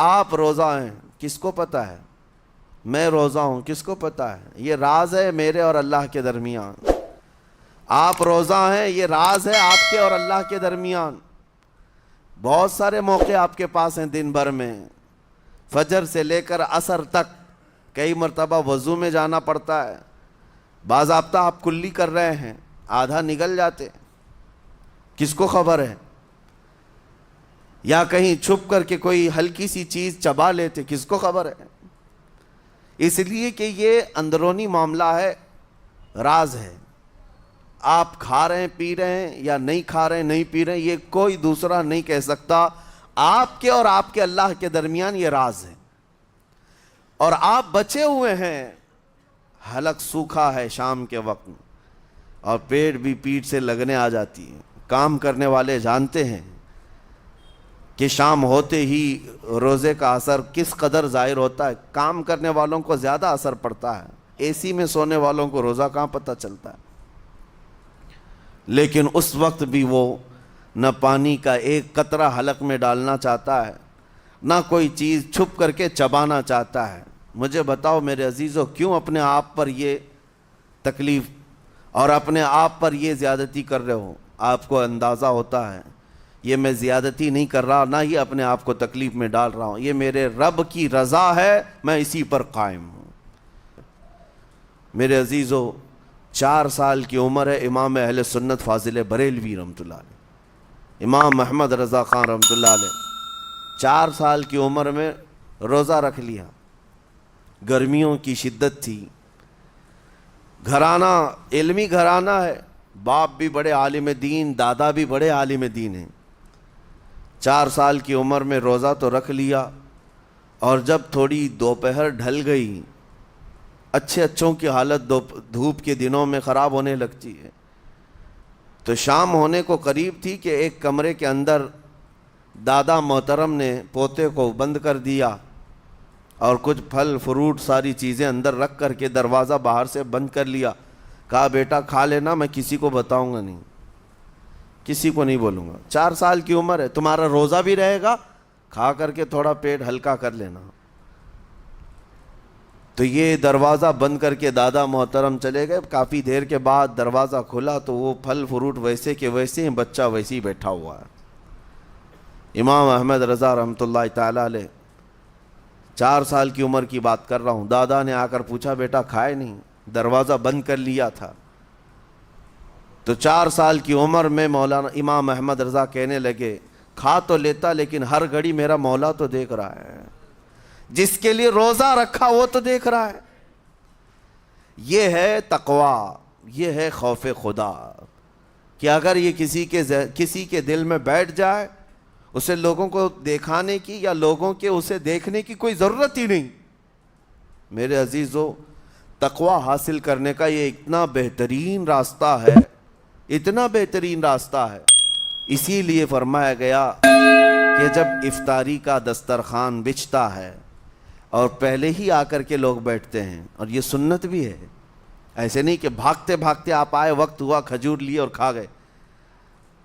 آپ روزہ ہیں کس کو پتہ ہے، میں روزہ ہوں کس کو پتہ ہے، یہ راز ہے میرے اور اللہ کے درمیان۔ آپ روزہ ہیں، یہ راز ہے آپ کے اور اللہ کے درمیان۔ بہت سارے موقع آپ کے پاس ہیں دن بھر میں، فجر سے لے کر عصر تک کئی مرتبہ وضو میں جانا پڑتا ہے، باضابطہ آپ کلی کر رہے ہیں، آدھا نگل جاتے، کس کو خبر ہے؟ یا کہیں چھپ کر کے کوئی ہلکی سی چیز چبا لیتے، کس کو خبر ہے؟ اس لیے کہ یہ اندرونی معاملہ ہے، راز ہے۔ آپ کھا رہے ہیں پی رہے ہیں یا نہیں کھا رہے ہیں نہیں پی رہے ہیں، یہ کوئی دوسرا نہیں کہہ سکتا، آپ کے اور آپ کے اللہ کے درمیان یہ راز ہے۔ اور آپ بچے ہوئے ہیں، حلق سوکھا ہے شام کے وقت میں، اور پیٹ بھی پیٹ سے لگنے آ جاتی ہے۔ کام کرنے والے جانتے ہیں کہ شام ہوتے ہی روزے کا اثر کس قدر ظاہر ہوتا ہے۔ کام کرنے والوں کو زیادہ اثر پڑتا ہے، اے سی میں سونے والوں کو روزہ کہاں پتہ چلتا ہے۔ لیکن اس وقت بھی وہ نہ پانی کا ایک قطرہ حلق میں ڈالنا چاہتا ہے، نہ کوئی چیز چھپ کر کے چبانا چاہتا ہے۔ مجھے بتاؤ میرے عزیزو، کیوں اپنے آپ پر یہ تکلیف اور اپنے آپ پر یہ زیادتی کر رہے ہو؟ آپ کو اندازہ ہوتا ہے یہ میں زیادتی نہیں کر رہا، نہ یہ اپنے آپ کو تکلیف میں ڈال رہا ہوں، یہ میرے رب کی رضا ہے، میں اسی پر قائم ہوں۔ میرے عزیزو، 4 سال کی عمر ہے امام اہل سنت فاضل بریلوی رحمۃ اللہ علیہ، امام محمد رضا خان رحمۃ اللہ علیہ، 4 سال کی عمر میں روزہ رکھ لیا۔ گرمیوں کی شدت تھی، گھرانہ علمی گھرانہ ہے، باپ بھی بڑے عالم دین، دادا بھی بڑے عالم دین ہیں۔ 4 سال کی عمر میں روزہ تو رکھ لیا، اور جب تھوڑی دوپہر ڈھل گئی، اچھوں کی حالت دھوپ کے دنوں میں خراب ہونے لگتی ہے، تو شام ہونے کو قریب تھی کہ ایک کمرے کے اندر دادا محترم نے پوتے کو بند کر دیا، اور کچھ پھل فروٹ ساری چیزیں اندر رکھ کر کے دروازہ باہر سے بند کر لیا۔ کہا بیٹا کھا لینا، میں کسی کو بتاؤں گا نہیں، کسی کو نہیں بولوں گا، 4 سال کی عمر ہے، تمہارا روزہ بھی رہے گا، کھا کر کے تھوڑا پیٹ ہلکا کر لینا۔ تو یہ دروازہ بند کر کے دادا محترم چلے گئے۔ کافی دیر کے بعد دروازہ کھلا تو وہ پھل فروٹ ویسے کے ویسے ہیں، بچہ ویسے ہی بیٹھا ہوا ہے۔ امام احمد رضا رحمۃ اللہ تعالی علیہ، 4 سال کی عمر کی بات کر رہا ہوں، دادا نے آ کر پوچھا بیٹا کھائے نہیں؟ دروازہ بند کر لیا تھا۔ تو 4 سال کی عمر میں مولانا امام احمد رضا کہنے لگے، کھا تو لیتا لیکن ہر گھڑی میرا مولا تو دیکھ رہا ہے، جس کے لیے روزہ رکھا وہ تو دیکھ رہا ہے۔ یہ ہے تقویٰ، یہ ہے خوف خدا، کہ اگر یہ کسی کے دل میں بیٹھ جائے، اسے لوگوں کو دکھانے کی یا لوگوں کے اسے دیکھنے کی کوئی ضرورت ہی نہیں۔ میرے عزیزو، تقویٰ حاصل کرنے کا یہ اتنا بہترین راستہ ہے، اتنا بہترین راستہ ہے۔ اسی لیے فرمایا گیا کہ جب افطاری کا دسترخوان بچھتا ہے اور پہلے ہی آ کر کے لوگ بیٹھتے ہیں، اور یہ سنت بھی ہے، ایسے نہیں کہ بھاگتے بھاگتے آپ آئے، وقت ہوا کھجور لیے اور کھا گئے۔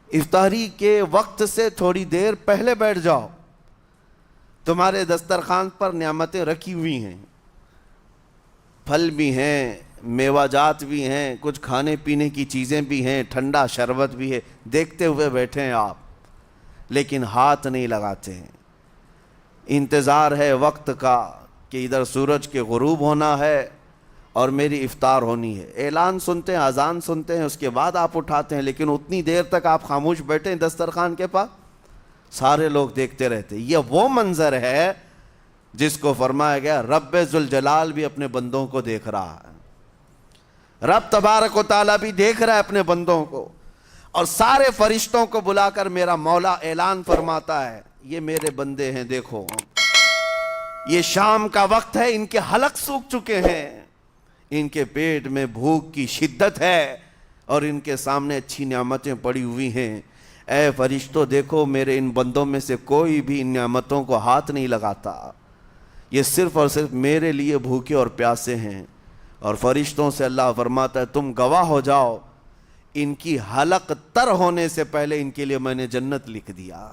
افطاری کے وقت سے تھوڑی دیر پہلے بیٹھ جاؤ، تمہارے دسترخوان پر نعمتیں رکھی ہوئی ہیں، پھل بھی ہیں، میوہ جات بھی ہیں، کچھ کھانے پینے کی چیزیں بھی ہیں، ٹھنڈا شربت بھی ہے، دیکھتے ہوئے بیٹھے ہیں آپ، لیکن ہاتھ نہیں لگاتے ہیں۔ انتظار ہے وقت کا کہ ادھر سورج کے غروب ہونا ہے اور میری افطار ہونی ہے، اعلان سنتے ہیں، اذان سنتے ہیں، اس کے بعد آپ اٹھاتے ہیں، لیکن اتنی دیر تک آپ خاموش بیٹھے ہیں دسترخوان کے پاس، سارے لوگ دیکھتے رہتے۔ یہ وہ منظر ہے جس کو فرمایا گیا رب ذوالجلال بھی اپنے بندوں کو دیکھ رہا ہے، رب تبارک و تعالیٰ بھی دیکھ رہا ہے اپنے بندوں کو، اور سارے فرشتوں کو بلا کر میرا مولا اعلان فرماتا ہے، یہ میرے بندے ہیں، دیکھو یہ شام کا وقت ہے، ان کے حلق سوکھ چکے ہیں، ان کے پیٹ میں بھوک کی شدت ہے، اور ان کے سامنے اچھی نعمتیں پڑی ہوئی ہیں۔ اے فرشتوں دیکھو، میرے ان بندوں میں سے کوئی بھی ان نعمتوں کو ہاتھ نہیں لگاتا، یہ صرف اور صرف میرے لیے بھوکے اور پیاسے ہیں۔ اور فرشتوں سے اللہ فرماتا ہے تم گواہ ہو جاؤ، ان کی حلق تر ہونے سے پہلے ان کے لیے میں نے جنت لکھ دیا۔